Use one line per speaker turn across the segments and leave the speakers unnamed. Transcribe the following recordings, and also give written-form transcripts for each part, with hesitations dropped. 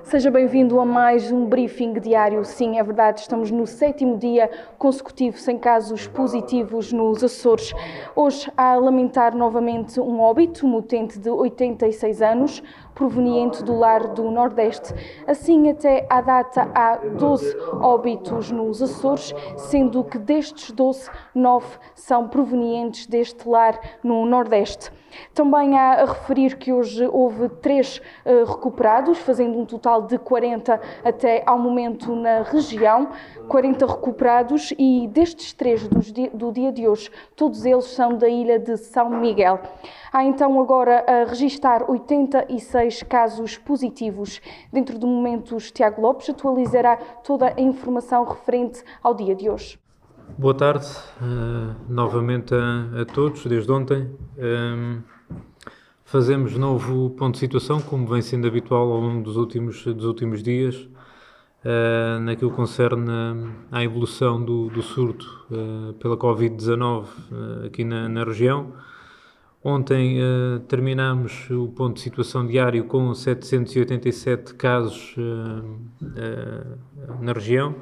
Seja bem-vindo a mais um briefing diário. Sim, é verdade, estamos no 7º dia consecutivo sem casos positivos nos Açores. Hoje, há a lamentar novamente um óbito, um utente de 86 anos, proveniente do lar do Nordeste. Assim, até à data, há 12 óbitos nos Açores, sendo que destes 12, 9 são provenientes deste lar no Nordeste. Também há a referir que hoje houve 3 recuperados, fazendo um total de 40 até ao momento na região, 40 recuperados, e destes 3 do dia de hoje, todos eles são da ilha de São Miguel. Há então agora a registar 86 casos positivos. Dentro de momentos, Tiago Lopes atualizará toda a informação referente ao dia de hoje.
Boa tarde, novamente a todos, desde ontem. Fazemos novo ponto de situação, como vem sendo habitual ao longo dos últimos dias, naquilo que concerne à evolução do surto pela Covid-19 aqui na região. Ontem terminámos o ponto de situação diário com 787 casos na região.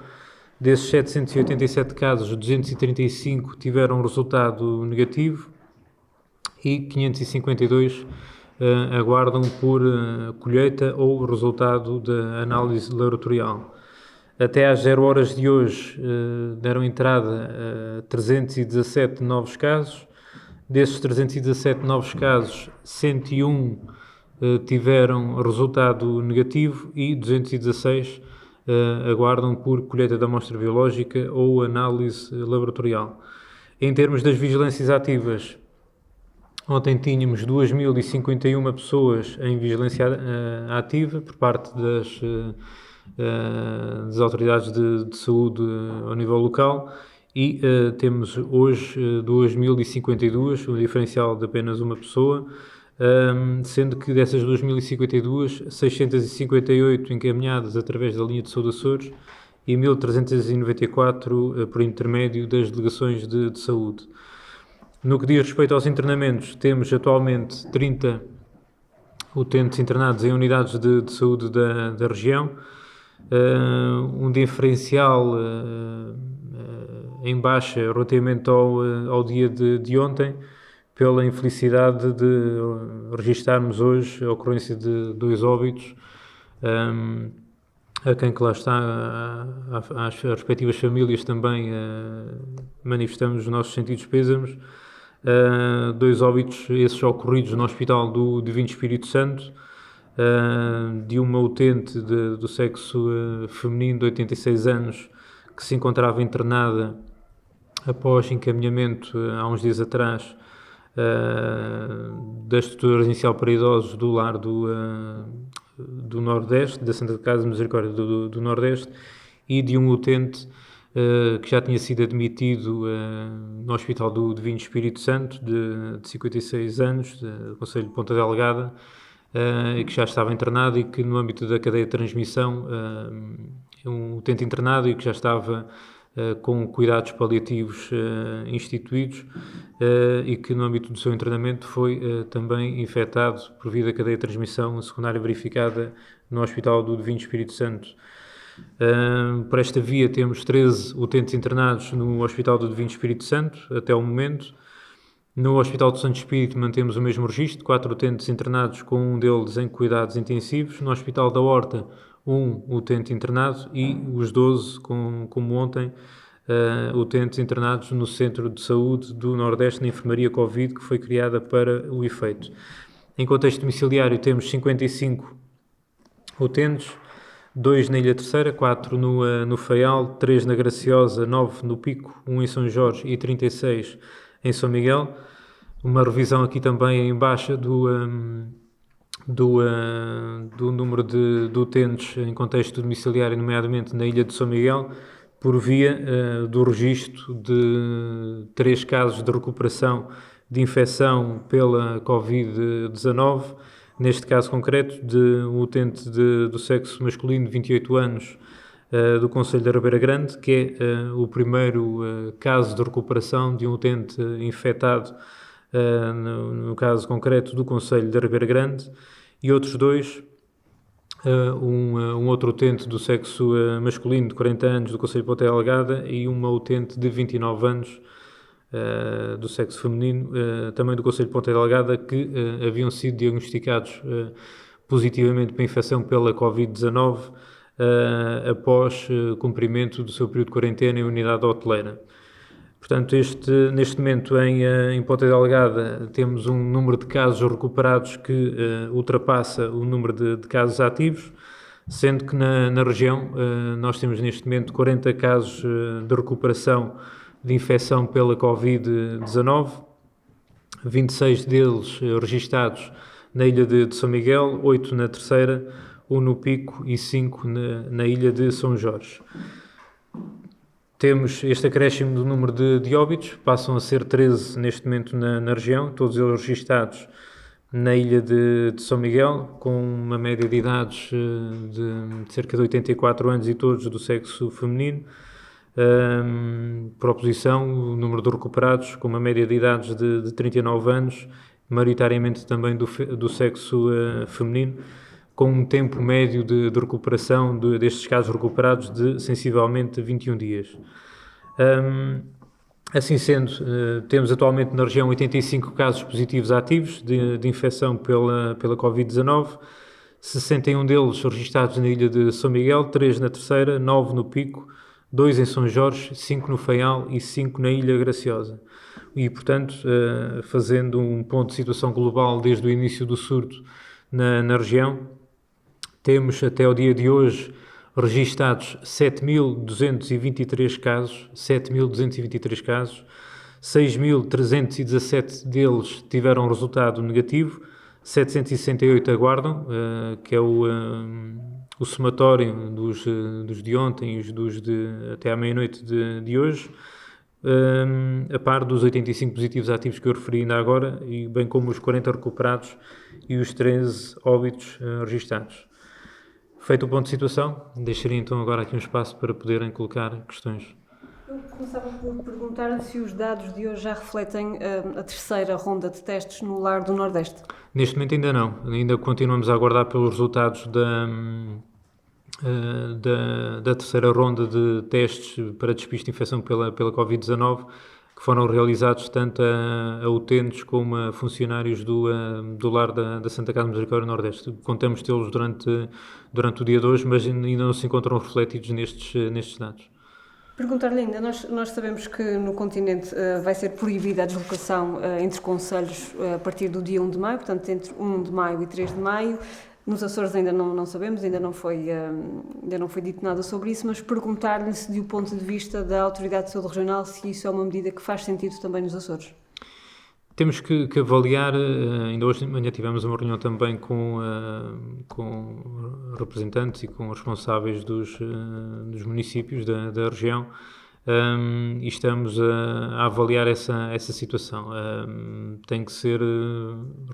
Desses 787 casos, 235 tiveram resultado negativo e 552 aguardam por colheita ou resultado da análise laboratorial. Até às 0 horas de hoje deram entrada a 317 novos casos. Desses 317 novos casos, 101 tiveram resultado negativo e 216 aguardam por colheita da amostra biológica ou análise laboratorial. Em termos das vigilâncias ativas, ontem tínhamos 2.051 pessoas em vigilância ativa por parte das autoridades de saúde ao nível local e temos hoje 2.052, um diferencial de apenas uma pessoa, sendo que dessas 2.052, 658 encaminhadas através da linha de saúde Açores e 1.394 por intermédio das delegações de saúde. No que diz respeito aos internamentos, temos atualmente 30 utentes internados em unidades de saúde da região, um diferencial em baixa relativamente ao dia de ontem, pela infelicidade de registarmos hoje a ocorrência de 2 óbitos, a quem que lá está, às respectivas famílias também manifestamos os nossos sentidos pêsames. 2 óbitos, esses ocorridos no Hospital do Divino Espírito Santo, de uma utente do sexo feminino de 86 anos que se encontrava internada após encaminhamento há uns dias atrás da estrutura residencial para idosos do lar do Nordeste, da Santa Casa de Misericórdia do Nordeste, e de um utente que já tinha sido admitido no Hospital do Divino Espírito Santo, de 56 anos, do Concelho de Ponta Delgada, e que já estava internado e que no âmbito da cadeia de transmissão, um utente internado e que já estava com cuidados paliativos instituídos e que no âmbito do seu internamento foi também infectado por via da cadeia de transmissão secundária verificada no Hospital do Divino Espírito Santo. Por esta via temos 13 utentes internados no Hospital do Divino Espírito Santo até o momento. No Hospital do Santo Espírito mantemos o mesmo registro, 4 utentes internados, com um deles em cuidados intensivos. No Hospital da Horta, um utente internado e os 12, como ontem, utentes internados no Centro de Saúde do Nordeste, na Enfermaria Covid, que foi criada para o efeito. Em contexto domiciliário temos 55 utentes, 2 na Ilha Terceira, 4 no Faial, 3 na Graciosa, 9 no Pico, 1 em São Jorge e 36 em São Miguel. Uma revisão aqui também em baixa do número de utentes em contexto domiciliário, nomeadamente na Ilha de São Miguel, por via do registro de 3 casos de recuperação de infecção pela Covid-19, neste caso concreto de um utente do sexo masculino de 28 anos do Concelho da Ribeira Grande, que é o primeiro caso de recuperação de um utente infectado, no caso concreto do Concelho da Ribeira Grande, e outros 2 um outro utente do sexo masculino de 40 anos do concelho de Ponta Delgada e uma utente de 29 anos do sexo feminino, também do concelho de Ponta Delgada, que haviam sido diagnosticados positivamente para infecção pela Covid-19 após cumprimento do seu período de quarentena em unidade hoteleira. Portanto, neste momento em Ponta Delgada temos um número de casos recuperados que ultrapassa o número de casos ativos, sendo que na região nós temos neste momento 40 casos de recuperação de infecção pela Covid-19, 26 deles registados na ilha de São Miguel, 8 na Terceira, 1 no Pico e 5 na ilha de São Jorge. Temos este acréscimo do número de óbitos, passam a ser 13 neste momento na região, todos eles registados na ilha de São Miguel, com uma média de idades de cerca de 84 anos e todos do sexo feminino. Por oposição, o número de recuperados, com uma média de idades de 39 anos, maioritariamente também do sexo feminino, com um tempo médio de recuperação destes casos recuperados de sensivelmente 21 dias. Assim sendo, temos atualmente na região 85 casos positivos ativos de infecção pela Covid-19, 61 deles registados na ilha de São Miguel, 3 na Terceira, 9 no Pico, 2 em São Jorge, 5 no Faial e 5 na Ilha Graciosa. E, portanto, fazendo um ponto de situação global desde o início do surto na região, temos até ao dia de hoje registados 7.223 casos, 6.317 deles tiveram resultado negativo, 768 aguardam, que é o somatório dos de ontem e dos até à meia-noite de hoje, a par dos 85 positivos ativos que eu referi ainda agora, e bem como os 40 recuperados e os 13 óbitos registados. Feito o ponto de situação, deixaria então agora aqui um espaço para poderem colocar questões.
Eu começava por perguntar se os dados de hoje já refletem a terceira ronda de testes no Lar do Nordeste.
Neste momento ainda não, ainda continuamos a aguardar pelos resultados da terceira ronda de testes para despiste de infecção pela Covid-19, que foram realizados tanto a utentes como a funcionários do lar da Santa Casa Misericórdia Nordeste. Contamos tê-los durante o dia de hoje, mas ainda não se encontram refletidos nestes dados.
Perguntar-lhe ainda, nós sabemos que no continente vai ser proibida a deslocação entre concelhos a partir do dia 1 de maio, portanto entre 1 de maio e 3 de maio. Nos Açores ainda não sabemos, ainda não foi dito nada sobre isso, mas perguntar-lhe se, do ponto de vista da Autoridade de Saúde Regional, se isso é uma medida que faz sentido também nos Açores.
Temos que avaliar, ainda hoje de manhã tivemos uma reunião também com representantes e com responsáveis dos municípios da região, e estamos a avaliar essa situação. Tem que ser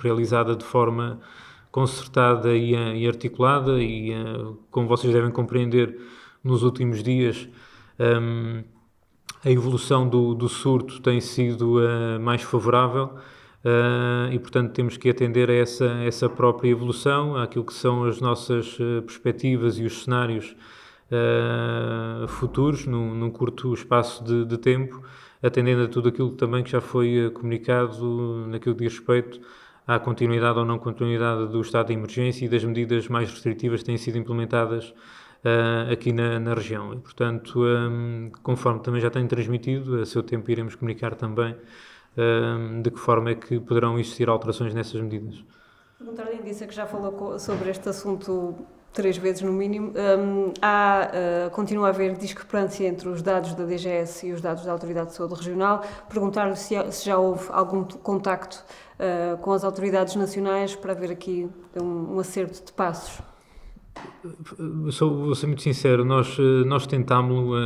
realizada de forma concertada e articulada e, como vocês devem compreender, nos últimos dias a evolução do surto tem sido mais favorável e, portanto, temos que atender a essa própria evolução, àquilo que são as nossas perspectivas e os cenários futuros num curto espaço de tempo, atendendo a tudo aquilo também que já foi comunicado naquilo que diz respeito à continuidade ou não continuidade do estado de emergência e das medidas mais restritivas que têm sido implementadas aqui na região. E, portanto, conforme também já tenho transmitido, a seu tempo iremos comunicar também de que forma é que poderão existir alterações nessas medidas.
Perguntar-lhe, disse que já falou sobre este assunto 3 vezes no mínimo. Continua a haver discrepância entre os dados da DGS e os dados da Autoridade de Saúde Regional. Perguntar-lhe se já houve algum contacto com as autoridades nacionais para haver aqui um acerto de passos.
Vou ser muito sincero, nós tentámos-lo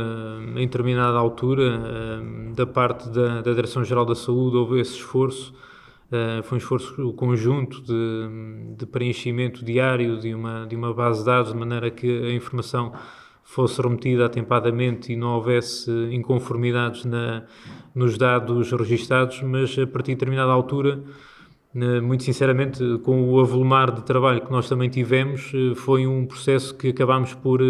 em determinada altura, da parte da Direção-Geral da Saúde, houve esse esforço, foi um esforço conjunto de preenchimento diário de uma base de dados, de maneira que a informação fosse remetida atempadamente e não houvesse inconformidades nos dados registados, mas a partir de determinada altura Muito sinceramente, com o avolumar de trabalho que nós também tivemos, foi um processo que acabámos por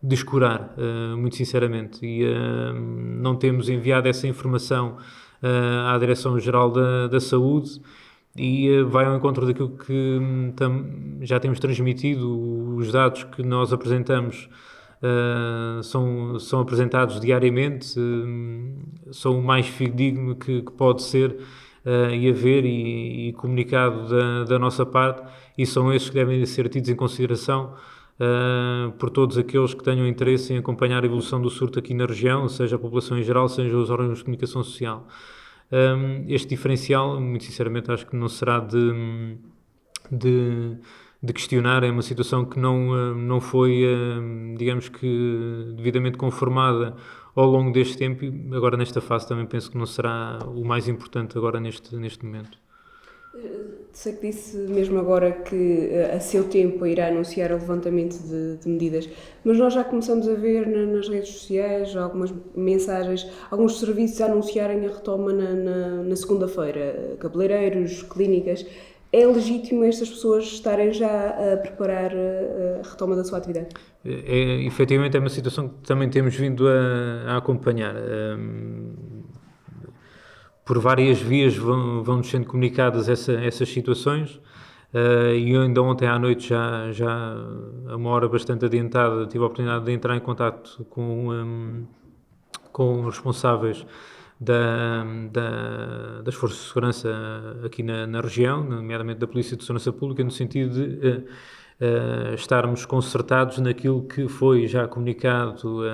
descurar, muito sinceramente, e não temos enviado essa informação à Direção-Geral da Saúde, e vai ao encontro daquilo que já temos transmitido. Os dados que nós apresentamos são apresentados diariamente, são o mais fidedigno que pode ser e haver e comunicado da nossa parte, e são esses que devem ser tidos em consideração por todos aqueles que tenham interesse em acompanhar a evolução do surto aqui na região, seja a população em geral, seja os órgãos de comunicação social. Este diferencial, muito sinceramente, acho que não será de questionar. É uma situação que não foi, digamos que, devidamente conformada ao longo deste tempo, e agora nesta fase também penso que não será o mais importante agora neste momento.
Sei que disse mesmo agora que a seu tempo irá anunciar o levantamento de medidas, mas nós já começamos a ver nas redes sociais algumas mensagens, alguns serviços a anunciarem a retoma na segunda-feira, cabeleireiros, clínicas. É legítimo estas pessoas estarem já a preparar a retoma da sua atividade?
Efetivamente é uma situação que também temos vindo a acompanhar. Por várias vias vão-nos sendo comunicadas essas situações, e eu ainda ontem à noite, já a uma hora bastante adiantada, tive a oportunidade de entrar em contacto com os responsáveis das forças de segurança aqui na região, nomeadamente da Polícia de Segurança Pública, no sentido de estarmos concertados naquilo que foi já comunicado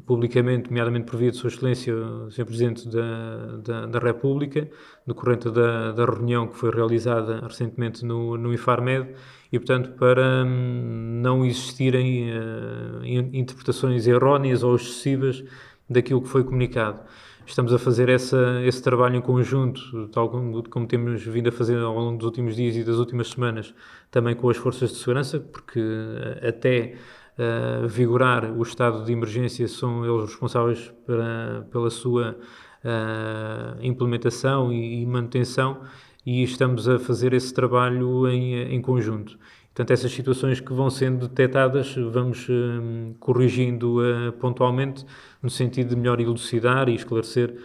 publicamente, nomeadamente por via de Sua Excelência, o Sr. Presidente da República, decorrente da reunião que foi realizada recentemente no IFARMED, e, portanto, para não existirem interpretações erróneas ou excessivas daquilo que foi comunicado. Estamos a fazer esse trabalho em conjunto, tal como temos vindo a fazer ao longo dos últimos dias e das últimas semanas, também com as forças de segurança, porque até vigorar o estado de emergência são eles responsáveis pela sua implementação e manutenção, e estamos a fazer esse trabalho em conjunto. Portanto, essas situações que vão sendo detectadas, vamos corrigindo pontualmente, no sentido de melhor elucidar e esclarecer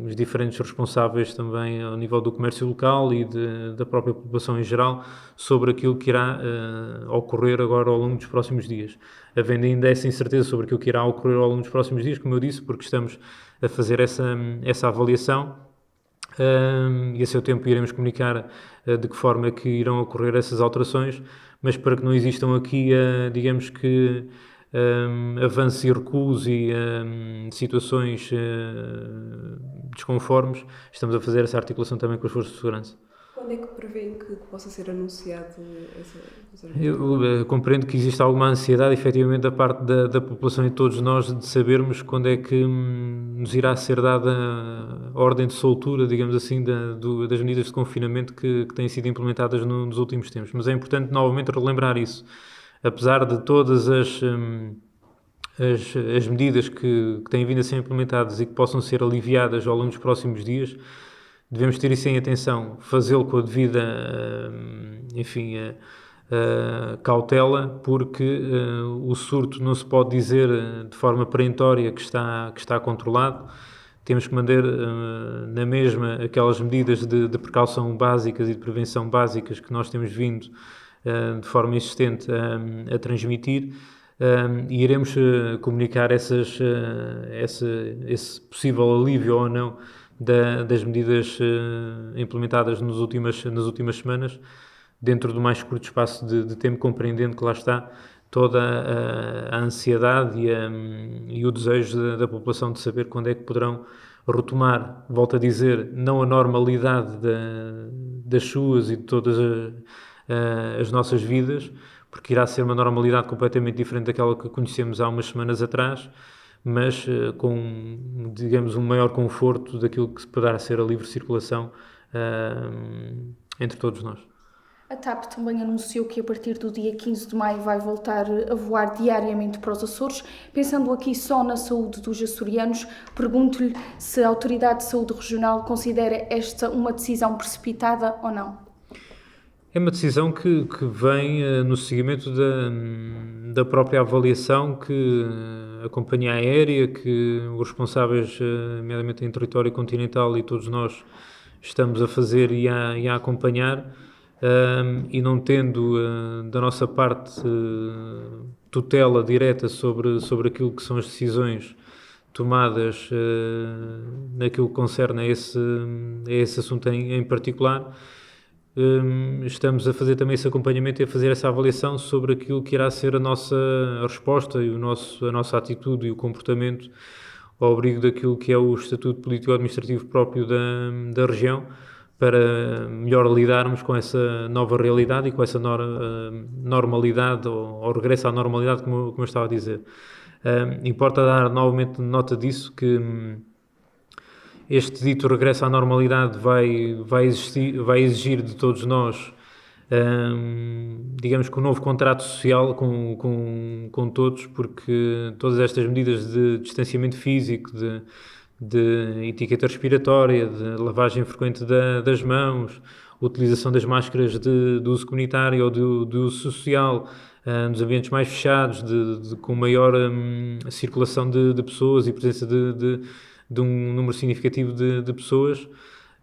os diferentes responsáveis também ao nível do comércio local e da própria população em geral, sobre aquilo que irá ocorrer agora ao longo dos próximos dias. Havendo ainda essa incerteza sobre aquilo que irá ocorrer ao longo dos próximos dias, como eu disse, porque estamos a fazer essa avaliação, e a seu tempo iremos comunicar de que forma é que irão ocorrer essas alterações, mas para que não existam aqui, digamos que, avanços e recuos e situações desconformes, estamos a fazer essa articulação também com as forças de segurança.
Quando é que prevêem que possa ser anunciado essa...
Eu compreendo que existe alguma ansiedade, efetivamente, da parte da população e de todos nós, de sabermos quando é que nos irá ser dada a ordem de soltura, digamos assim, das medidas de confinamento que têm sido implementadas nos últimos tempos. Mas é importante novamente relembrar isso. Apesar de todas as medidas que têm vindo a ser implementadas e que possam ser aliviadas ao longo dos próximos dias, devemos ter isso em atenção, fazê-lo com a devida, cautela, porque o surto não se pode dizer de forma perentória que está controlado. Temos que manter na mesma aquelas medidas de precaução básicas e de prevenção básicas que nós temos vindo de forma insistente a transmitir, e iremos comunicar esse possível alívio ou não das medidas implementadas nas últimas semanas, dentro do mais curto espaço de tempo, compreendendo que lá está toda a ansiedade e o desejo da população de saber quando é que poderão retomar, volto a dizer, não a normalidade das suas e de todas as nossas vidas, porque irá ser uma normalidade completamente diferente daquela que conhecemos há umas semanas atrás, mas com, digamos, um maior conforto daquilo que se poderá ser a livre circulação entre todos nós.
A TAP também anunciou que a partir do dia 15 de maio vai voltar a voar diariamente para os Açores. Pensando aqui só na saúde dos açorianos, pergunto-lhe se a Autoridade de Saúde Regional considera esta uma decisão precipitada ou não.
É uma decisão que vem no seguimento da própria avaliação que a companhia aérea, que os responsáveis, nomeadamente em território continental, e todos nós estamos a fazer e a acompanhar, e não tendo da nossa parte tutela direta sobre aquilo que são as decisões tomadas naquilo que concerne a esse assunto em particular. Estamos a fazer também esse acompanhamento e a fazer essa avaliação sobre aquilo que irá ser a nossa resposta e a nossa atitude e o comportamento ao abrigo daquilo que é o Estatuto Político-Administrativo próprio da região, para melhor lidarmos com essa nova realidade e com essa normalidade, ou regresso à normalidade, como eu estava a dizer. Importa dar novamente nota disso, que este dito regresso à normalidade vai exigir de todos nós, digamos que um novo contrato social com todos, porque todas estas medidas de distanciamento físico, de etiqueta respiratória, de lavagem frequente das mãos, utilização das máscaras de uso comunitário ou de uso social, nos ambientes mais fechados, com maior circulação de pessoas e presença de um número significativo de pessoas,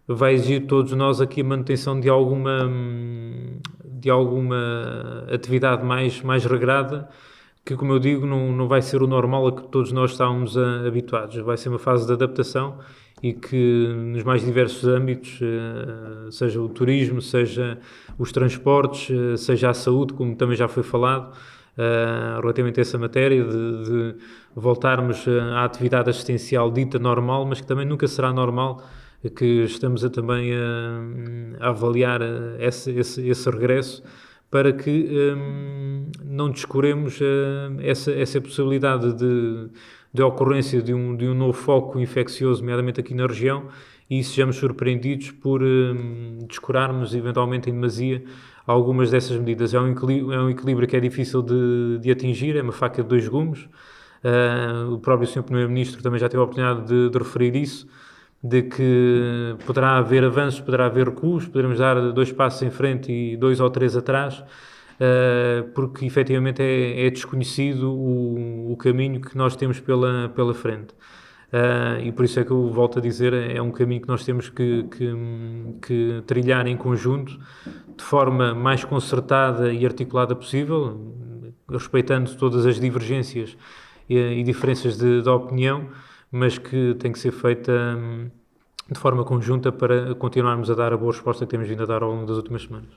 vai exigir de todos nós aqui a manutenção de alguma atividade mais regrada, que, como eu digo, não vai ser o normal a que todos nós estávamos habituados. Vai ser uma fase de adaptação e que nos mais diversos âmbitos, seja o turismo, seja os transportes, seja a saúde, como também já foi falado, relativamente a essa matéria, de voltarmos à atividade assistencial dita normal, mas que também nunca será normal, que estamos também a avaliar esse regresso, para que não descuremos essa possibilidade de ocorrência de um novo foco infeccioso, nomeadamente aqui na região, e sejamos surpreendidos por descurarmos eventualmente em demasia algumas dessas medidas. É um equilíbrio que é difícil de atingir, é uma faca de dois gumes. O próprio Sr. Primeiro-Ministro também já teve a oportunidade de referir isso, de que poderá haver avanços, poderá haver recuos, poderemos dar 2 passos em frente e 2 ou 3 atrás, porque efetivamente é desconhecido o caminho que nós temos pela frente. E por isso é que eu volto a dizer, é um caminho que nós temos que trilhar em conjunto, de forma mais concertada e articulada possível, respeitando todas as divergências e diferenças de opinião, mas que tem que ser feita de forma conjunta para continuarmos a dar a boa resposta que temos vindo a dar ao longo das últimas semanas.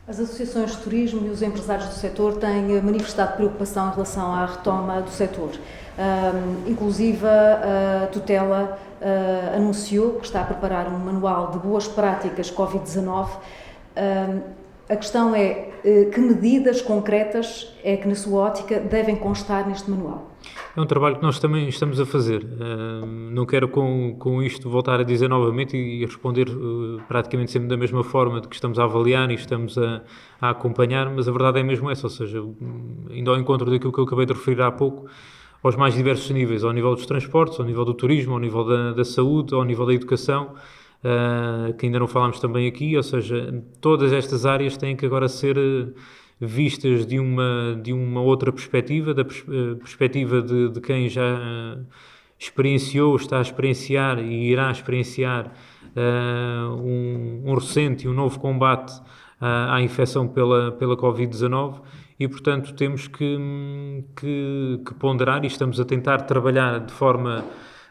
As associações de turismo e os empresários do setor têm manifestado preocupação em relação à retoma do setor. Inclusive, a tutela anunciou que está a preparar um manual de boas práticas Covid-19. A questão é, que medidas concretas é que, na sua ótica, devem constar neste manual?
É um trabalho que nós também estamos a fazer. Não quero com isto voltar a dizer novamente e responder praticamente sempre da mesma forma, de que estamos a avaliar e estamos a acompanhar, mas a verdade é mesmo essa, ou seja, indo ao encontro daquilo que eu acabei de referir há pouco, aos mais diversos níveis, ao nível dos transportes, ao nível do turismo, ao nível da saúde, ao nível da educação, que ainda não falámos também aqui, ou seja, todas estas áreas têm que agora ser vistas de uma outra perspectiva, da perspectiva de quem já experienciou, está a experienciar e irá experienciar um recente e um novo combate à infecção pela Covid-19, e portanto temos que ponderar, e estamos a tentar trabalhar de forma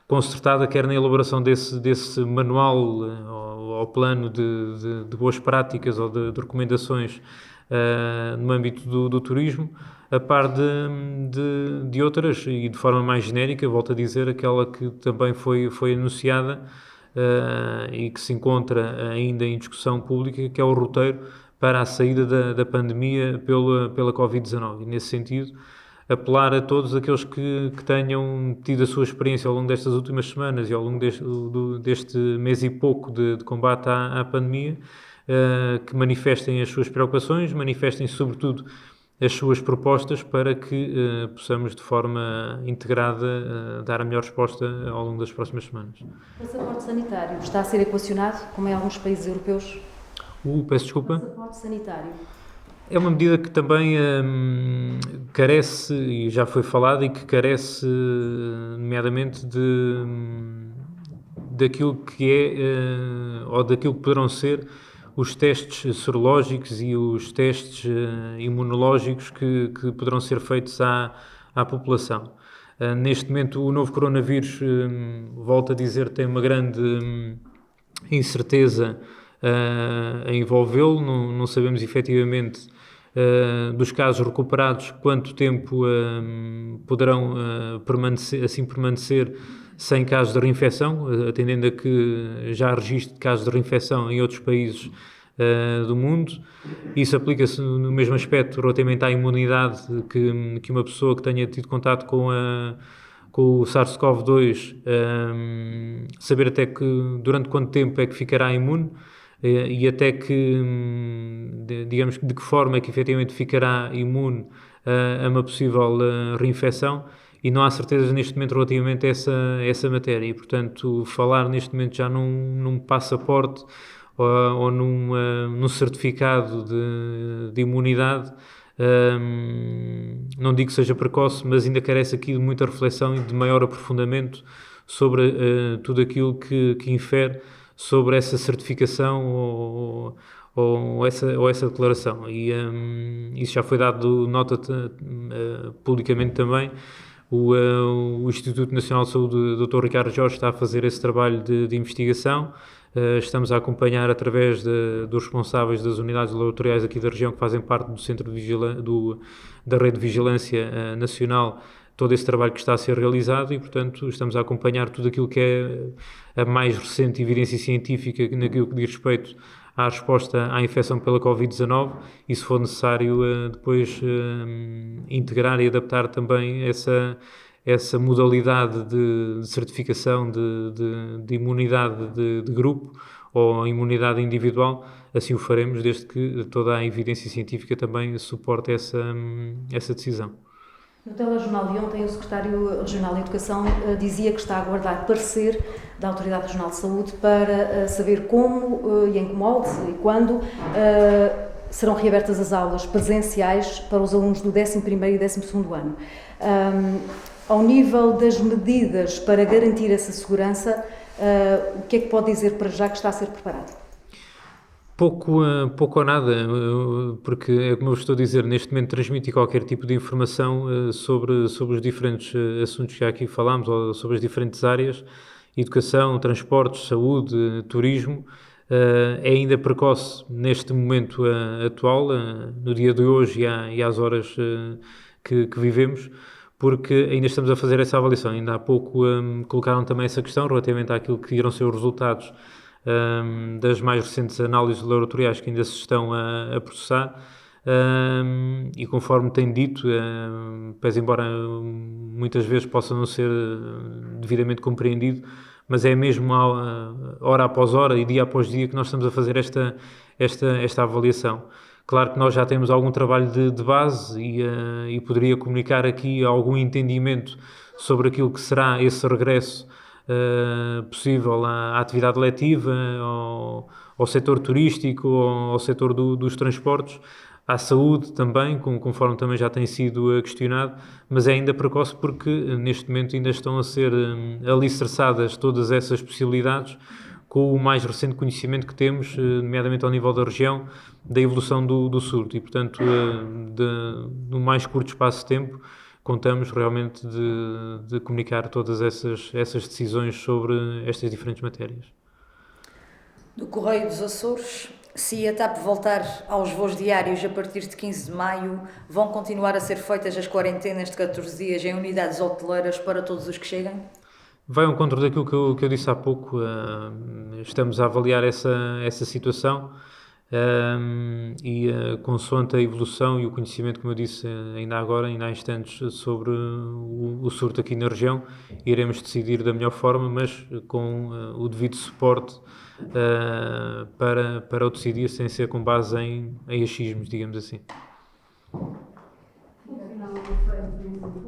concertada, quer na elaboração desse manual ou plano de boas práticas ou de recomendações no âmbito do turismo, a par de outras, e de forma mais genérica, volto a dizer, aquela que também foi anunciada e que se encontra ainda em discussão pública, que é o roteiro para a saída da pandemia pela Covid-19. E nesse sentido, apelar a todos aqueles que tenham tido a sua experiência ao longo destas últimas semanas e ao longo deste mês e pouco de combate à pandemia, que manifestem as suas preocupações, manifestem sobretudo as suas propostas para que possamos de forma integrada dar a melhor resposta ao longo das próximas semanas.
O passaporte sanitário está a ser equacionado, como em alguns países europeus?
Peço desculpa.
O passaporte sanitário.
É uma medida que também carece, e já foi falado, e que carece nomeadamente daquilo que é, ou daquilo que poderão ser os testes serológicos e os testes imunológicos que poderão ser feitos à população. Neste momento, o novo coronavírus, volto a dizer, tem uma grande incerteza a envolvê-lo. Não sabemos efetivamente dos casos recuperados quanto tempo poderão permanecer sem casos de reinfecção, atendendo a que já há registro de casos de reinfecção em outros países do mundo. Isso aplica-se no mesmo aspecto relativamente à imunidade que uma pessoa que tenha tido contato com o SARS-CoV-2, saber até que durante quanto tempo é que ficará imune e até que, digamos, de que forma é que efetivamente ficará imune a uma possível reinfecção. E não há certezas neste momento relativamente a essa matéria. E, portanto, falar neste momento já num passaporte ou num certificado de imunidade, não digo que seja precoce, mas ainda carece aqui de muita reflexão e de maior aprofundamento sobre tudo aquilo que infere sobre essa certificação ou essa declaração. E isso já foi dado nota publicamente também. O Instituto Nacional de Saúde, o Dr. Ricardo Jorge, está a fazer esse trabalho de investigação. Estamos a acompanhar através dos responsáveis das unidades laboratoriais aqui da região, que fazem parte do Centro da Rede de Vigilância Nacional, todo esse trabalho que está a ser realizado e, portanto, estamos a acompanhar tudo aquilo que é a mais recente evidência científica naquilo que diz respeito à resposta à infecção pela Covid-19 e, se for necessário, depois integrar e adaptar também essa modalidade de certificação de imunidade de grupo ou imunidade individual. Assim o faremos, desde que toda a evidência científica também suporte essa decisão.
No telejornal de ontem, o Secretário Regional de Educação dizia que está a aguardar parecer da Autoridade Regional de Saúde para saber como e em que molde e quando serão reabertas as aulas presenciais para os alunos do 11º e 12º ano. Ao nível das medidas para garantir essa segurança, o que é que pode dizer para já que está a ser preparado?
Pouco ou nada, porque é como eu estou a dizer, neste momento transmitir qualquer tipo de informação sobre os diferentes assuntos que já aqui falámos, ou sobre as diferentes áreas, educação, transportes, saúde, turismo, é ainda precoce neste momento atual, no dia de hoje e às horas que vivemos, porque ainda estamos a fazer essa avaliação. Ainda há pouco colocaram também essa questão relativamente àquilo que irão ser os resultados das mais recentes análises laboratoriais que ainda se estão a processar e conforme tenho dito, pese embora muitas vezes possa não ser devidamente compreendido, mas é mesmo hora após hora e dia após dia que nós estamos a fazer esta avaliação. Claro que nós já temos algum trabalho de base e poderia comunicar aqui algum entendimento sobre aquilo que será esse regresso possível à atividade letiva, ao setor turístico, ao setor dos transportes, à saúde também, conforme também já tem sido questionado, mas é ainda precoce porque neste momento ainda estão a ser alicerçadas todas essas possibilidades com o mais recente conhecimento que temos, nomeadamente ao nível da região, da evolução do surto e, portanto, no mais curto espaço de tempo, contamos realmente de comunicar todas essas decisões sobre estas diferentes matérias.
Do Correio dos Açores, se a TAP voltar aos voos diários a partir de 15 de maio, vão continuar a ser feitas as quarentenas de 14 dias em unidades hoteleiras para todos os que cheguem?
Vai ao encontro daquilo que eu disse há pouco. Estamos a avaliar essa situação Consoante a evolução e o conhecimento, como eu disse ainda há instantes, sobre o surto aqui na região, iremos decidir da melhor forma, mas com o devido suporte para o decidir, sem ser com base em achismos, digamos assim.